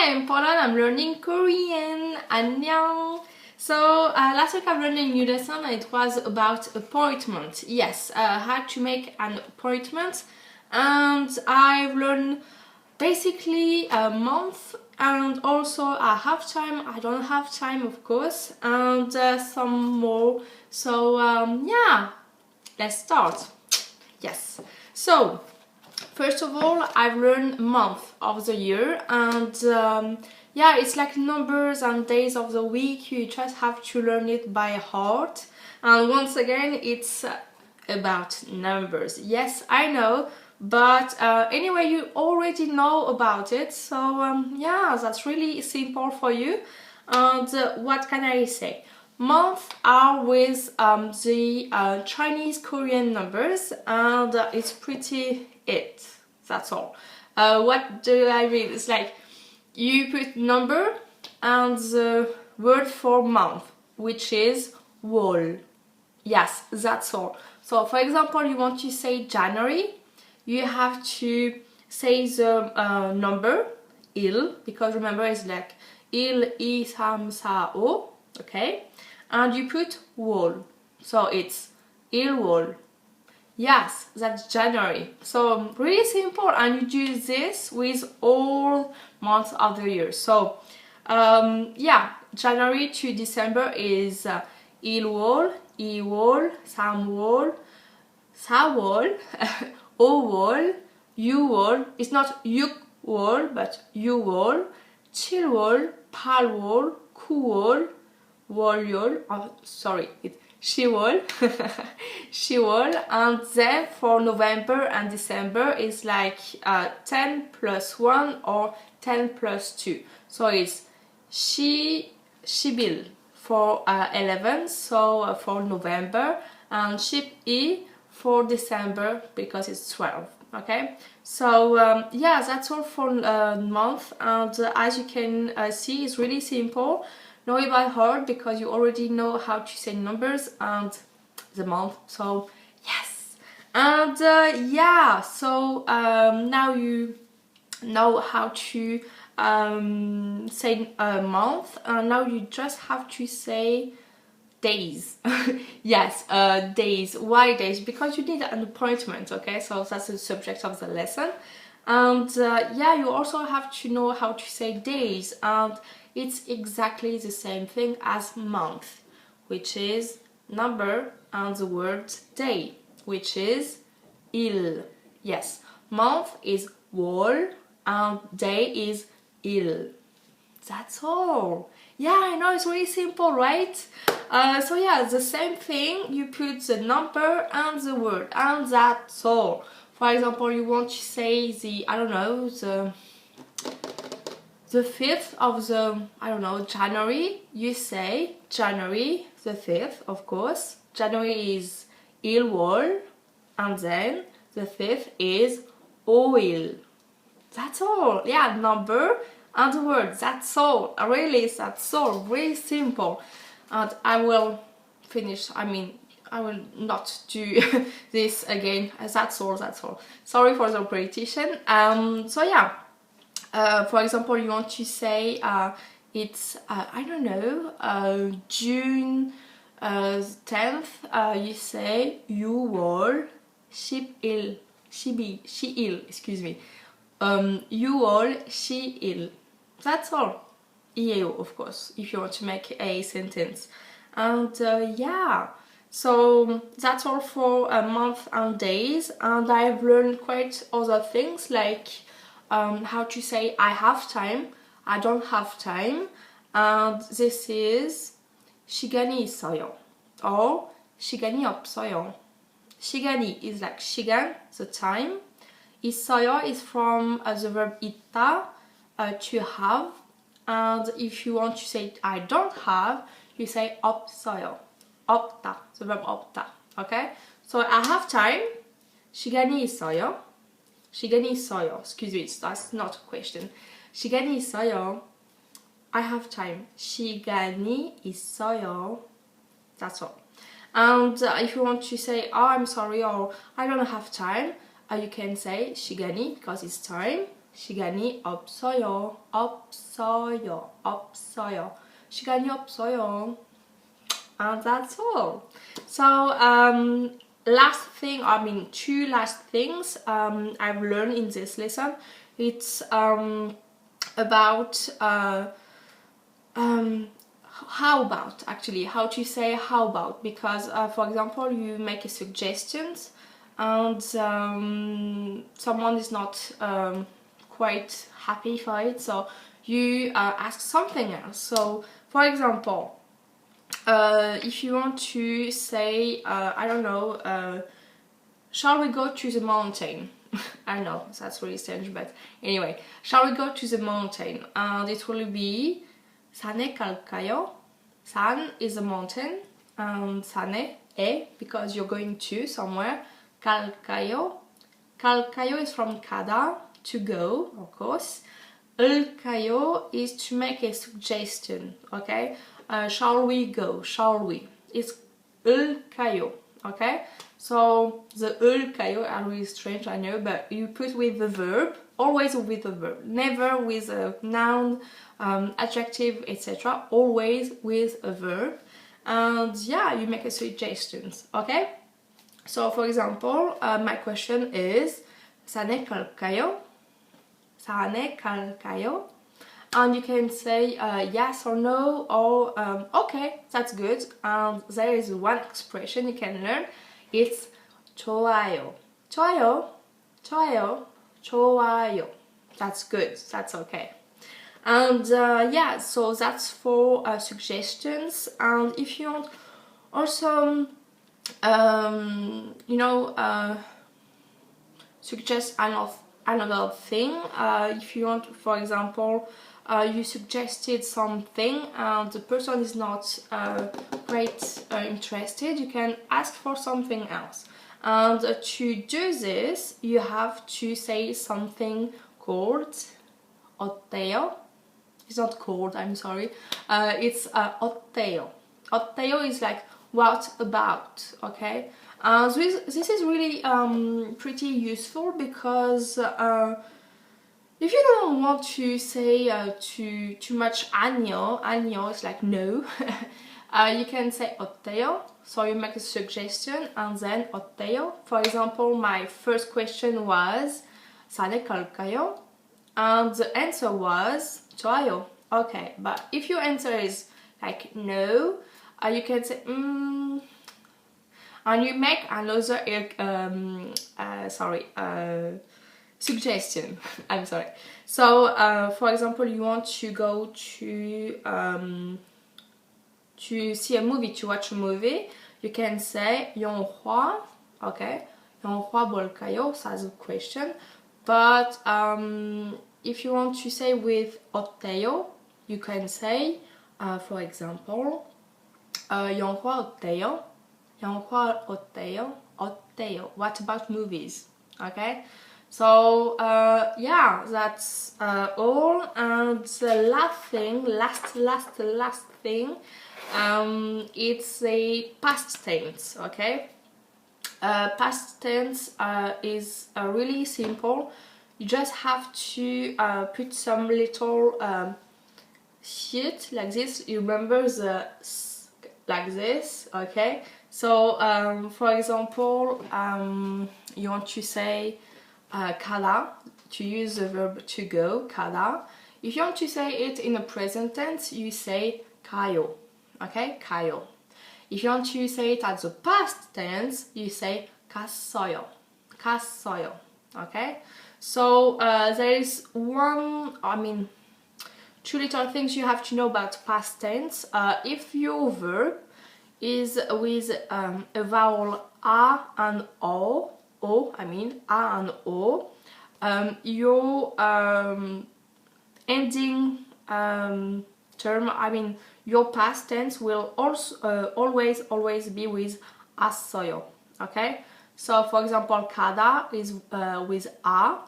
Hi, I'm Poland. I'm learning Korean. 안녕. So last week I learned a new lesson and it was about appointment. Yes, how to make an appointment, and I've learned basically a month and also a half time. I don't have time, of course, and some more. So yeah, let's start. Yes. So first of all, I've learned month of the year, and yeah, it's like numbers and days of the week. You just have to learn it by heart. And once again, it's about numbers. Yes, I know, but anyway, you already know about it. So yeah, that's really simple for you. And what can I say? Months are with the Chinese Korean numbers, and it's pretty it. That's all. What do I mean? It's like you put number and the word for month, which is wol. Yes, that's all. So for example, you want to say January, you have to say the number il, because remember it's like il, I, sam, sa, o. Okay, and you put wol, so it's il wol. Yes, that's January. So really simple, and you do this with all months of the year. So yeah, January to December is ilwol, iwol, samwol, sawol, owol, uwol. It's not yukwol, but uwol, chilwol, palwol, kuwol, wolyol. Oh, sorry, it's Shiwol, Shiwol, and then for November and December is like 10 plus 1 or 10 plus 2. So it's Shibil for 11, so for November, and Ship-I for December because it's 12. Okay, so yeah, that's all for month, and as you can see, it's really simple. Know it by heart because you already know how to say numbers and the month. So yes, and yeah, so now you know how to say a month, and now you just have to say days. Yes, days. Why days? Because you need an appointment. Okay, so that's the subject of the lesson. And yeah, you also have to know how to say days, and it's exactly the same thing as month, which is number, and the word day, which is il. Yes, month is wol and day is il. That's all. Yeah, I know, it's really simple, right? So yeah, the same thing, you put the number and the word, and that's all. For example, you want to say the, I don't know, the 5th of the, I don't know, January, you say January the 5th, of course. January is ilwol, and then the 5th is oil. That's all. Yeah, number and the word, that's all. Really, that's all. Really simple. And I will finish, I mean, I will not do this again. That's all, that's all. Sorry for the repetition. So yeah, for example, you want to say it's, I don't know, June 10th, you say 유월 10일, 12일, excuse me. 6월 10일. That's all. EAO, of course, if you want to make a sentence. And yeah, so that's all for a month and days. And I've learned quite other things, like how to say I have time, I don't have time. And this is 시간이 있어요 or 시간이 없어요. 시간이 is like 시간, the time. 있어요 is from the verb 있다, to have. And if you want to say I don't have, you say 없어요. 없다, the verb 없다. Okay? So I have time. 시간이 있어요. 시간이 있어요. Excuse me, that's not a question. 시간이 있어요. I have time. 시간이 있어요. That's all. And if you want to say, oh, I'm sorry, or I don't have time, you can say 시간이 because it's time, 시간이 없어요. 없어요. 없어요. 시간이 없어요. And that's all. So last thing, I mean two last things I've learned in this lesson. It's about how about, actually, how to say how about, because for example you make a suggestions and someone is not quite happy for it, so you ask something else. So for example, if you want to say I don't know, shall we go to the mountain? I know that's really strange, but anyway, shall we go to the mountain? And it will be 산에 갈까요? 산 is a mountain, and 산에 에, because you're going to somewhere. 갈까요? 갈까요 is from 가다, to go, of course. 을까요 is to make a suggestion, okay? Shall we go? Shall we? It's 을까요, okay? So the 을까요 are really strange, I know, but you put with the verb, always with the verb, never with a noun, adjective, etc. Always with a verb, and yeah, you make a suggestions, okay? So for example, my question is 산에 갈까요? 산에 갈까요? And you can say yes or no, or okay, that's good. And there is one expression you can learn. It's 좋아요. 좋아요. 좋아요. 좋아요. That's good. That's okay. And yeah, so that's for suggestions. And if you want also, you know, suggest another thing, if you want, for example, you suggested something and the person is not quite interested, you can ask for something else. And to do this, you have to say something called 어때요? It's not called, I'm sorry. It's 어때요. 어때요 is like what about, okay? This is really pretty useful because if you don't want to say too much 아니요 is like no, you can say 어때요, so you make a suggestion and then 어때요. For example, my first question was 산에 갈까요? And the answer was 좋아요. Okay, but if your answer is like no, you can say and you make another suggestion. I'm sorry. So for example, you want to go to see a movie, to watch a movie, you can say 영화. Okay, 영화 볼까요? That's a question. But if you want to say with 어때요, you can say for example 영화 어때요? 영화 어때요? 어때요? What about movies? Okay, so yeah, that's all. And the last thing, last thing, it's a past tense. Okay, past tense is really simple. You just have to put some little shit like this. You remember the like this, okay? So for example, you want to say 가다, to use the verb to go, 가다. If you want to say it in the present tense, you say 가요, okay? 가요. If you want to say it at the past tense, you say 갔어요, 갔어요, okay? So there is two little things you have to know about past tense. If your verb is with a vowel a and o, a and o, your ending term, your past tense will also always be with as어요, okay? So for example, 가다 is with a,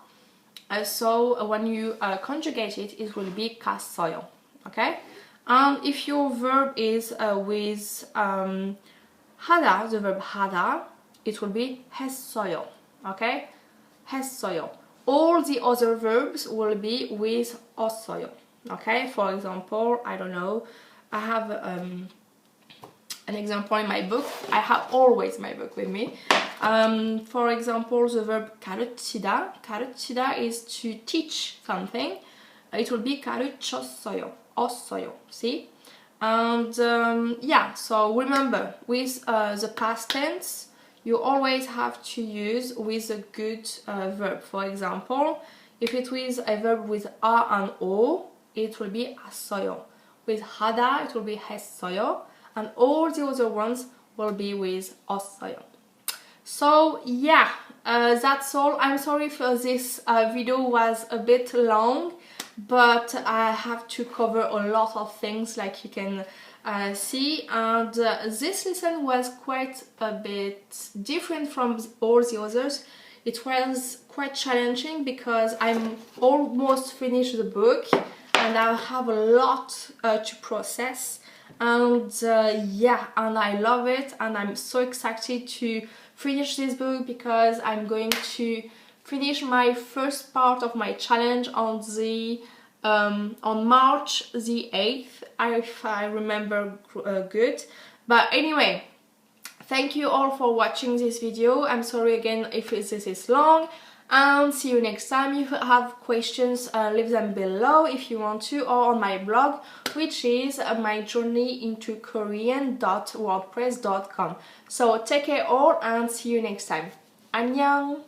so when you conjugate it, it will be 갔어요, okay? And if your verb is with 하다, the verb 하다, it will be 했어요, okay? 했어요. all the other verbs will be with 어써요. Okay, for example, I don't know, I have an example in my book. I have always my book with me. For example, the verb 가르치다. 가르치다 is to teach something. It will be 가르쳤어요. 어써요. See? And yeah, so remember, with the past tense, you always have to use with a good verb. For example, if it is a verb with a and o, it will be 했어요. With 하다, it will be 했어요. And all the other ones will be with 었어요. So yeah, that's all. I'm sorry if this video was a bit long, but I have to cover a lot of things, like you can see, and this lesson was quite a bit different from all the others. It was quite challenging because I'm almost finished the book and I have a lot to process, and yeah, and I love it, and I'm so excited to finish this book because I'm going to finish my first part of my challenge on the on March the 8th, if I remember good. But anyway, thank you all for watching this video. I'm sorry again if this is long, and see you next time. If you have questions, leave them below if you want to, or on my blog, which is my journey into Korean.wordpress.com. So take care all, and see you next time. 안녕.